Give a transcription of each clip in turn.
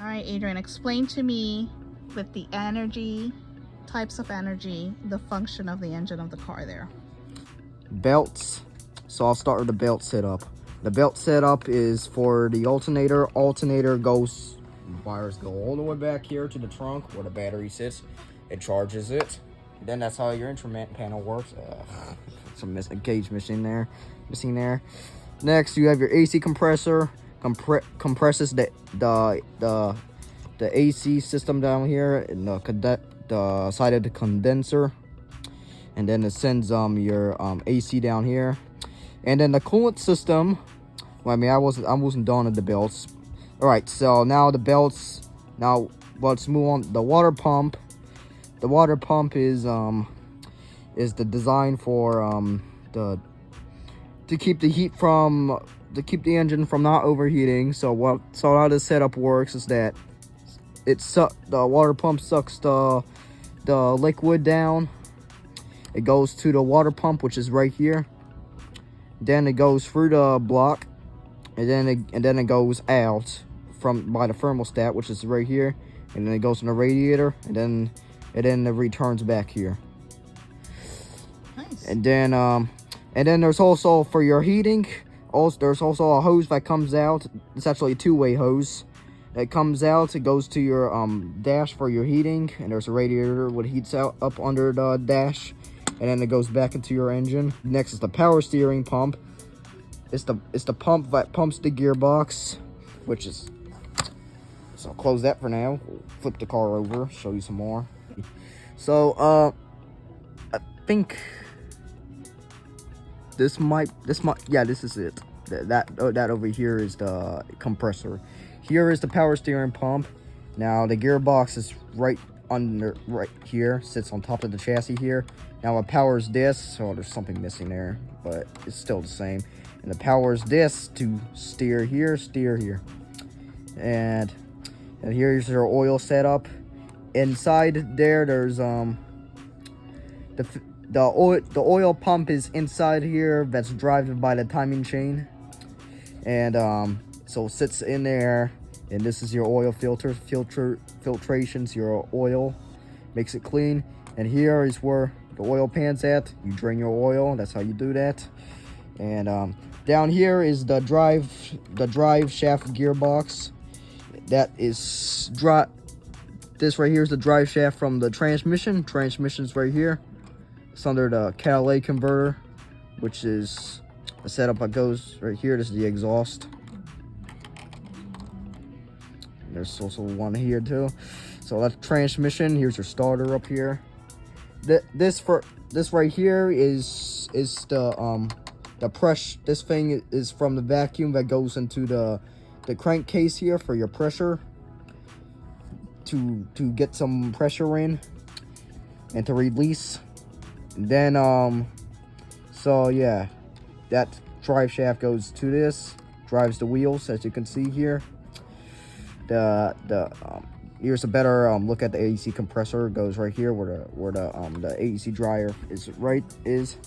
All right, Adrien, explain to me with the energy, types of energy, the function of the engine of the car there. Belts. So I'll start with the belt setup. The belt setup is for the alternator. Alternator goes, wires go all the way back here to the trunk where the battery sits. It charges it. Then that's how your instrument panel works. Some gauge missing there. Next, you have your AC compressor. Compresses the AC system down here in the side of the condenser, and then it sends your AC down here, and then the coolant system. Well, I mean, I wasn't done with the belts. All right, so now the belts. Now let's move on. The water pump. The water pump is the design for to keep the heat from the engine from not overheating. So how this setup works is that the water pump sucks the liquid down. It goes to the water pump, which is right here. Then it goes through the block, and then it goes out by the thermostat, which is right here, and then it goes in the radiator, and then it returns back here. Nice. And then there's also for your heating. There's also a hose that comes out. It's actually a two-way hose. It comes out. It goes to your dash for your heating, and there's a radiator that heats out up under the dash, and then it goes back into your engine. Next is the power steering pump. It's the pump that pumps the gearbox, which is. So I'll close that for now. We'll flip the car over, show you some more. So I think. This is it. That over here is the compressor. Here is the power steering pump. Now the gearbox is right here, sits on top of the chassis here. Now it powers this, so there's something missing there, but it's still the same. And it powers this to steer here. And here's your oil setup. Inside there's the oil pump is inside here. That's driven by the timing chain, and so it sits in there. And this is your oil filtrations. Your oil makes it clean. And here is where the oil pan's at. You drain your oil. That's how you do that. And down here is the drive shaft gearbox. That is This right here is the drive shaft from the transmission. Transmission's right here. It's under the catalytic converter, which is the setup that goes right here. This is the exhaust. There's also one here too. So that's transmission. Here's your starter up here. This right here is the pressure. This thing is from the vacuum that goes into the crankcase here for your pressure, to get some pressure in and to release. And then so yeah, that drive shaft goes to this, drives the wheels, as you can see here. Here's a better look at the AC compressor. It goes right here where the AC dryer is.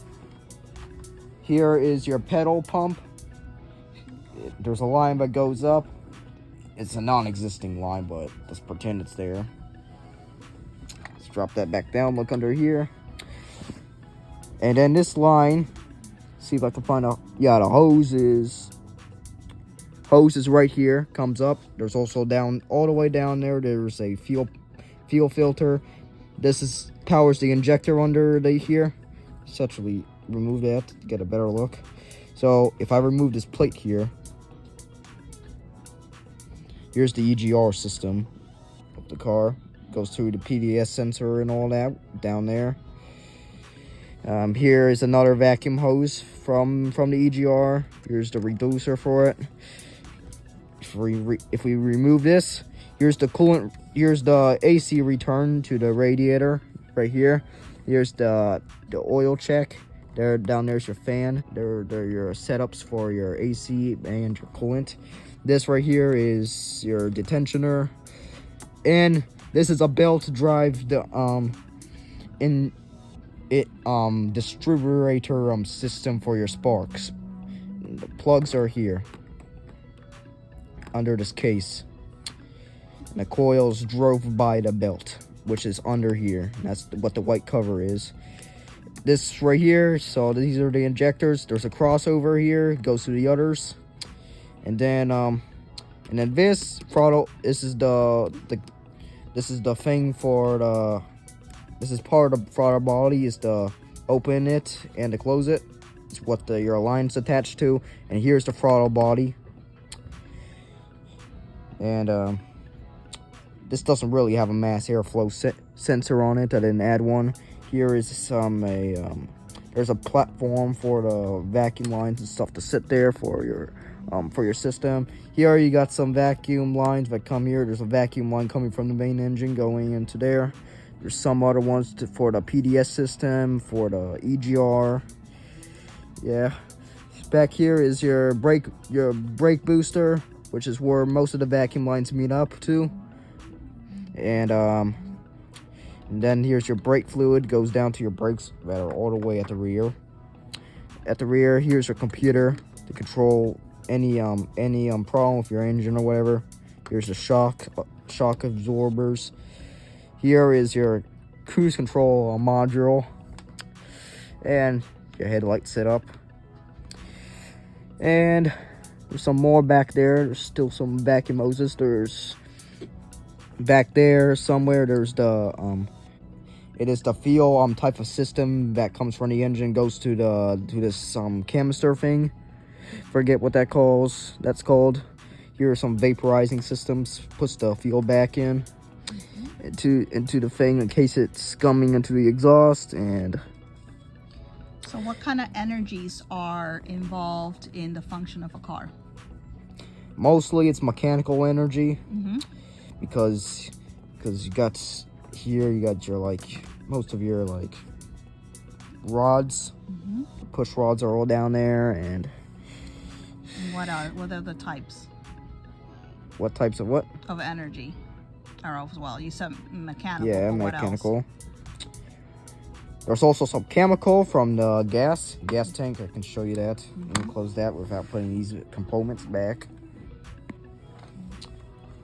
Here is your pedal pump. There's a line that goes up. It's a non-existing line, but let's pretend it's there. Let's drop that back down. Look under here. And then this line, see if I can find out. Yeah, the hose is right here, comes up. There's also all the way down there, there's a fuel filter. This powers the injector under here. Let's actually remove that to get a better look. So if I remove this plate here, here's the EGR system of the car. Goes through the PDS sensor and all that down there. Here is another vacuum hose from the EGR. Here's the reducer for it. If we remove this, here's the coolant. Here's the AC return to the radiator right here. Here's the oil check. Down there's your fan. They're your setups for your AC and your coolant. This right here is your detentioner, and this is a belt drive distributor system for your sparks. The plugs are here under this case. And the coils drove by the belt, which is under here. That's what the white cover is. This right here, so these are the injectors. There's a crossover here, it goes to the others. And then this throttle, this is the thing for the, this is part of the throttle body, is to open it and to close it. It's what your align's attached to. And here's the throttle body. And this doesn't really have a mass airflow sensor on it. I didn't add one. Here is there's a platform for the vacuum lines and stuff to sit there for your system. Here you got some vacuum lines that come here. There's a vacuum line coming from the main engine going into there. There's some other ones for the PDS system, for the EGR. Yeah. Back here is your brake booster, which is where most of the vacuum lines meet up to. And then here's your brake fluid, goes down to your brakes that are all the way at the rear. At the rear, here's your computer to control any problem with your engine or whatever. Here's the shock absorbers. Here is your cruise control module and your headlight setup. And there's some more back there. There's still some vacuum hoses. There's back there somewhere. There's the it is the fuel type of system that comes from the engine, goes to this canister thing. Forget what that's called. Here are some vaporizing systems. Puts the fuel back in into the thing in case it's coming into the exhaust. And so what kind of energies are involved in the function of a car? Mostly it's mechanical energy. Mm-hmm. because you got here, you got your most of your rods. Mm-hmm. The push rods are all down there. And what are the types? What types of what? Of energy. Or as well, you said mechanical. Yeah, but mechanical. What else? There's also some chemical from the gas tank. I can show you that. Let me close that without putting these components back.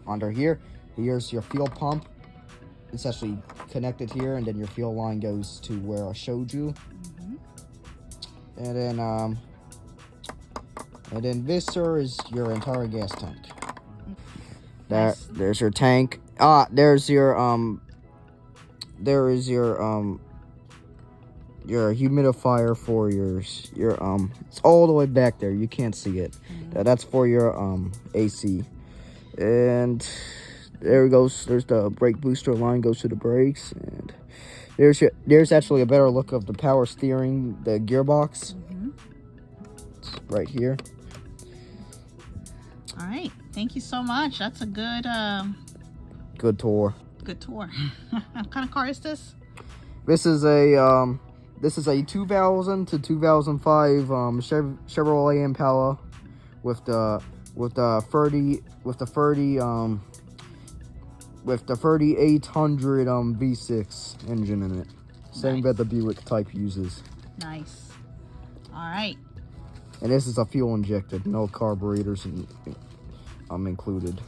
Under here, here's your fuel pump. It's actually connected here, and then your fuel line goes to where I showed you. Mm-hmm. And then this, sir, is your entire gas tank. Nice. There's your tank. There's your humidifier for your it's all the way back there. You can't see it. Mm-hmm. That's for your AC. And there it goes. There's the brake booster line, goes to the brakes. And there's actually a better look of the power steering, the gearbox. Mm-hmm. It's right here. All right, thank you so much. That's a good tour. Good tour. What kind of car is this? This is a 2000 to 2005 Chevrolet Impala with the 3800 V6 engine in it. Same Nice. that the Buick Type uses. Nice. All right. And this is a fuel injected, no carburetors included.